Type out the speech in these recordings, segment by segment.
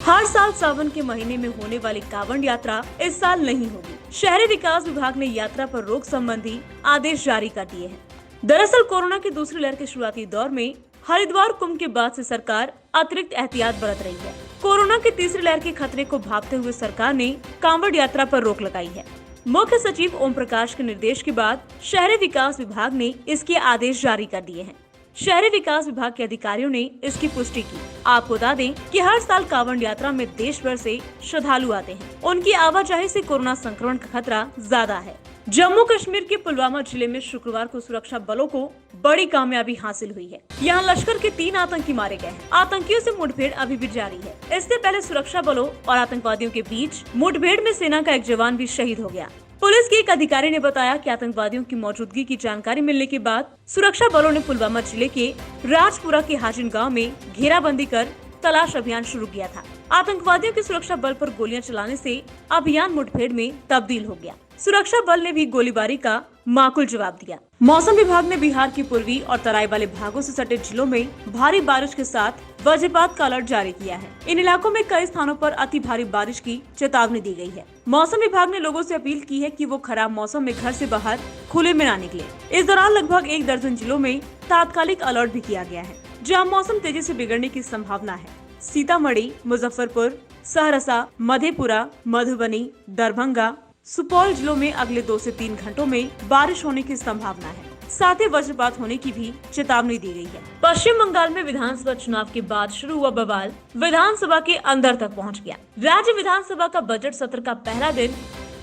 हर साल सावन के महीने में होने वाली कांवड़ यात्रा इस साल नहीं होगी। शहरी विकास विभाग ने यात्रा पर रोक संबंधी आदेश जारी कर दिए हैं। दरअसल कोरोना की दूसरी लहर के शुरुआती दौर में हरिद्वार कुंभ के बाद से सरकार अतिरिक्त एहतियात बरत रही है। कोरोना की तीसरी लहर के खतरे को भांपते हुए सरकार ने कांवड़ यात्रा पर रोक लगाई है। मुख्य सचिव ओम प्रकाश के निर्देश के बाद शहरी विकास विभाग ने इसके आदेश जारी कर दिए हैं। शहरी विकास विभाग के अधिकारियों ने इसकी पुष्टि की। आपको बता दें कि हर साल कांवड़ यात्रा में देश भर से श्रद्धालु आते हैं। उनकी आवाजाही से कोरोना संक्रमण का खतरा ज्यादा है। जम्मू कश्मीर के पुलवामा जिले में शुक्रवार को सुरक्षा बलों को बड़ी कामयाबी हासिल हुई है। यहाँ लश्कर के 3 आतंकी मारे गए हैं। आतंकियों से मुठभेड़ अभी भी जारी है। इससे पहले सुरक्षा बलों और आतंकवादियों के बीच मुठभेड़ में सेना का एक जवान भी शहीद हो गया। पुलिस के एक अधिकारी ने बताया कि आतंकवादियों की मौजूदगी की जानकारी मिलने के बाद सुरक्षा बलों ने पुलवामा जिले के राजपुरा के हाजिन गांव में घेराबंदी कर तलाश अभियान शुरू किया था। आतंकवादियों के सुरक्षा बल पर गोलियां चलाने से अभियान मुठभेड़ में तब्दील हो गया। सुरक्षा बल ने भी गोलीबारी का माकूल जवाब दिया। मौसम विभाग ने बिहार के पूर्वी और तराई वाले भागों से सटे जिलों में भारी बारिश के साथ वज्रपात का अलर्ट जारी किया है। इन इलाकों में कई स्थानों पर अति भारी बारिश की चेतावनी दी गई है। मौसम विभाग ने लोगों से अपील की है कि वो खराब मौसम में घर से बाहर खुले में न निकले। इस दौरान लगभग 1 दर्जन जिलों में तात्कालिक अलर्ट भी किया गया है, जहाँ मौसम तेजी से बिगड़ने की संभावना है। सीतामढ़ी, मुजफ्फरपुर, सहरसा, मधेपुरा, मधुबनी, दरभंगा, सुपौल जिलों में अगले 2 से 3 घंटों में बारिश होने की संभावना है। साथ ही वज्रपात होने की भी चेतावनी दी गई है। पश्चिम बंगाल में विधानसभा चुनाव के बाद शुरू हुआ बवाल विधानसभा के अंदर तक पहुंच गया। राज्य विधानसभा का बजट सत्र का पहला दिन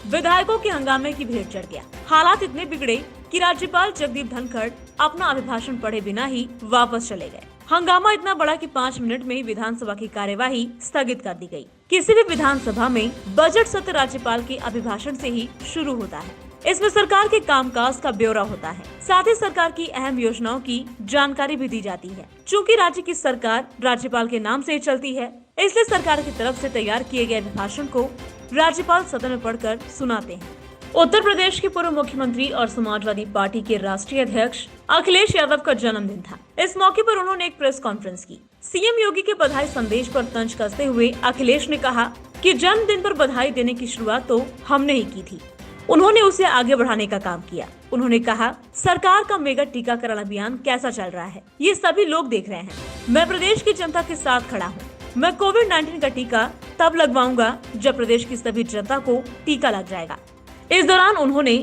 विधायकों के हंगामे की भेंट चढ़ गया। हालात इतने बिगड़े कि राज्यपाल जगदीप धनखड़ अपना अभिभाषण पढ़े बिना ही वापस चले गए। हंगामा इतना बड़ा कि 5 मिनट में विधानसभा की कार्यवाही स्थगित कर दी गई। किसी भी विधानसभा में बजट सत्र राज्यपाल के अभिभाषण से ही शुरू होता है। इसमें सरकार के कामकाज का ब्यौरा होता है, साथ ही सरकार की अहम योजनाओं की जानकारी भी दी जाती है। चूँकि राज्य की सरकार राज्यपाल के नाम से ही चलती है, इसलिए सरकार की तरफ से तैयार किए गए अभिभाषण को राज्यपाल सदन में पढ़कर सुनाते हैं। उत्तर प्रदेश के पूर्व मुख्यमंत्री और समाजवादी पार्टी के राष्ट्रीय अध्यक्ष अखिलेश यादव का जन्मदिन था। इस मौके पर उन्होंने एक प्रेस कॉन्फ्रेंस की। सीएम योगी के बधाई संदेश पर तंज कसते हुए अखिलेश ने कहा कि जन्मदिन पर बधाई देने की शुरुआत तो हमने ही की थी, उन्होंने उसे आगे बढ़ाने का काम किया। उन्होंने कहा, सरकार का मेगा टीकाकरण अभियान कैसा चल रहा है ये सभी लोग देख रहे हैं। मैं प्रदेश की जनता के साथ खड़ा हूँ। मैं कोविड-19 का टीका तब लगवाऊंगा जब प्रदेश की सभी जनता को टीका लग जाएगा। इस दौरान उन्होंने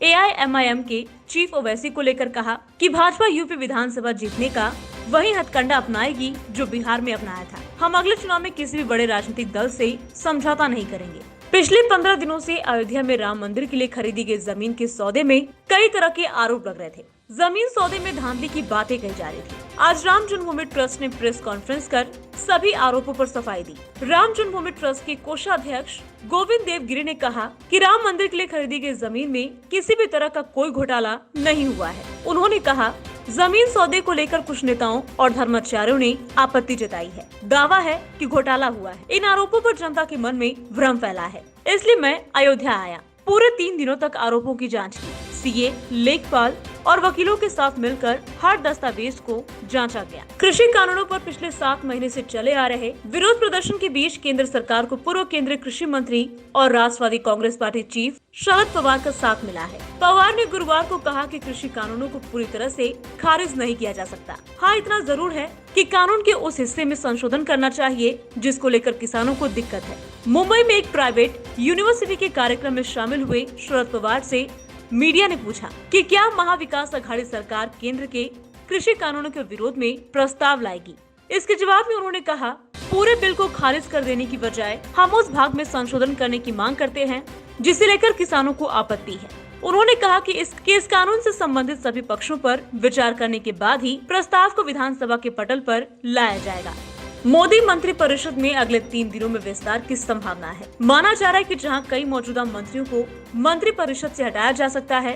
AIMIM के चीफ ओवैसी को लेकर कहा कि भाजपा यूपी विधानसभा जीतने का वही हथकंडा अपनाएगी जो बिहार में अपनाया था। हम अगले चुनाव में किसी भी बड़े राजनीतिक दल से समझौता नहीं करेंगे। पिछले 15 दिनों से अयोध्या में राम मंदिर के लिए खरीदी गई जमीन के सौदे में कई तरह के आरोप लग रहे थे। जमीन सौदे में धांधली की बातें कही जा रही थी। आज राम जन्मभूमि ट्रस्ट ने प्रेस कॉन्फ्रेंस कर सभी आरोपों पर सफाई दी। राम जन्मभूमि ट्रस्ट के कोषाध्यक्ष गोविंद देव गिरी ने कहा कि राम मंदिर के लिए खरीदी गई जमीन में किसी भी तरह का कोई घोटाला नहीं हुआ है। उन्होंने कहा, जमीन सौदे को लेकर कुछ नेताओं और धर्माचार्यों ने आपत्ति जताई है। दावा है कि घोटाला हुआ है। इन आरोपों पर जनता के मन में भ्रम फैला है, इसलिए मैं अयोध्या आया। पूरे 3 दिनों तक आरोपों की जांच की। सीए, लेखपाल और वकीलों के साथ मिलकर हर दस्तावेज को जांचा गया। कृषि कानूनों पर पिछले 7 महीने से चले आ रहे विरोध प्रदर्शन के बीच केंद्र सरकार को पूर्व केंद्रीय कृषि मंत्री और राष्ट्रवादी कांग्रेस पार्टी चीफ शरद पवार का साथ मिला है। पवार ने गुरुवार को कहा कि कृषि कानूनों को पूरी तरह से खारिज नहीं किया जा सकता। हाँ, इतना जरूर है कि कानून के उस हिस्से में संशोधन करना चाहिए जिसको लेकर किसानों को दिक्कत है। मुंबई में एक प्राइवेट यूनिवर्सिटी के कार्यक्रम में शामिल हुए शरद पवार से मीडिया ने पूछा कि क्या महाविकास अघाड़ी सरकार केंद्र के कृषि कानूनों के विरोध में प्रस्ताव लाएगी। इसके जवाब में उन्होंने कहा, पूरे बिल को खारिज कर देने की बजाय हम उस भाग में संशोधन करने की मांग करते हैं जिसे लेकर किसानों को आपत्ति है। उन्होंने कहा कि इस कानून से संबंधित सभी पक्षों पर विचार करने के बाद ही प्रस्ताव को विधानसभा के पटल पर लाया जाएगा। मोदी मंत्रिपरिषद में अगले 3 दिनों में विस्तार की संभावना है। माना जा रहा है कि जहां कई मौजूदा मंत्रियों को मंत्रिपरिषद से हटाया जा सकता है,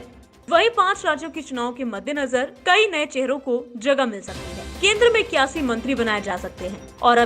वहीं 5 राज्यों के चुनाव के मद्देनजर कई नए चेहरों को जगह मिल सकती है। केंद्र में 81 मंत्री बनाए जा सकते हैं और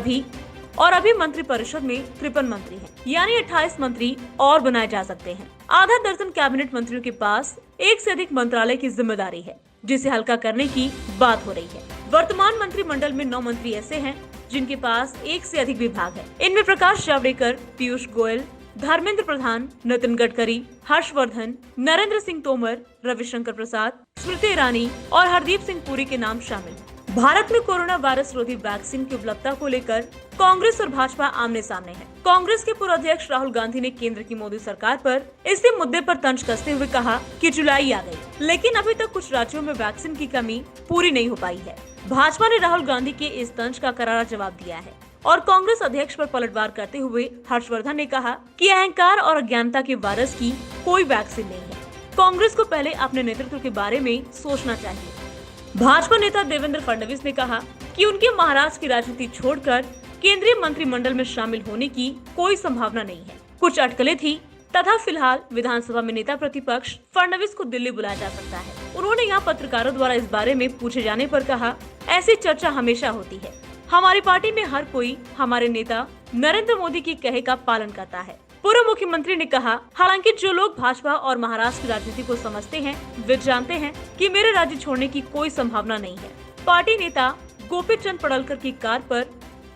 अभी मंत्रिपरिषद में 53 मंत्री हैं, यानी 28 मंत्री और बनाए जा सकते हैं। आधा दर्जन कैबिनेट मंत्रियों के पास 1 से अधिक मंत्रालय की जिम्मेदारी है, जिसे हल्का करने की बात हो रही है। वर्तमान मंत्रिमंडल में 9 मंत्री ऐसे हैं जिनके पास एक से अधिक विभाग है। इनमें प्रकाश जावड़ेकर, पीयूष गोयल, धर्मेंद्र प्रधान, नितिन गडकरी, हर्षवर्धन, नरेंद्र सिंह तोमर, रविशंकर प्रसाद, स्मृति ईरानी और हरदीप सिंह पुरी के नाम शामिल हैं। भारत में कोरोना वायरस रोधी वैक्सीन की उपलब्धता को लेकर कांग्रेस और भाजपा आमने सामने है। कांग्रेस के पूर्व अध्यक्ष राहुल गांधी ने केंद्र की मोदी सरकार पर इसी मुद्दे पर तंज कसते हुए कहा कि जुलाई आ गई, लेकिन अभी तक कुछ राज्यों में वैक्सीन की कमी पूरी नहीं हो पाई है। भाजपा ने राहुल गांधी के इस तंज का करारा जवाब दिया है और कांग्रेस अध्यक्ष पर पलटवार करते हुए हर्षवर्धन ने कहा कि अहंकार और अज्ञानता के वायरस की कोई वैक्सीन नहीं है। कांग्रेस को पहले अपने नेतृत्व के बारे में सोचना चाहिए। भाजपा नेता देवेंद्र फडणवीस ने कहा कि उनके महाराष्ट्र की राजनीति छोड़कर केंद्रीय मंत्रिमंडल में शामिल होने की कोई संभावना नहीं है। कुछ अटकलें थी तथा फिलहाल विधानसभा में नेता प्रतिपक्ष फडणवीस को दिल्ली बुलाया जा सकता है। उन्होंने यहाँ पत्रकारों द्वारा इस बारे में पूछे जाने पर कहा, ऐसी चर्चा हमेशा होती है। हमारी पार्टी में हर कोई हमारे नेता नरेंद्र मोदी की कहे का पालन करता है। पूर्व मुख्यमंत्री ने कहा, हालांकि जो लोग भाजपा और महाराष्ट्र की राजनीति को समझते हैं वे जानते हैं कि मेरे राज्य छोड़ने की कोई संभावना नहीं है। पार्टी नेता गोपी चंद पडळकर की कार पर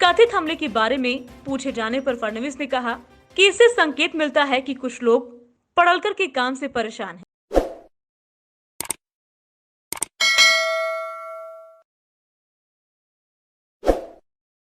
कथित हमले के बारे में पूछे जाने पर फडणवीस ने कहा कि इससे संकेत मिलता है कि कुछ लोग पडळकर के काम से परेशान हैं।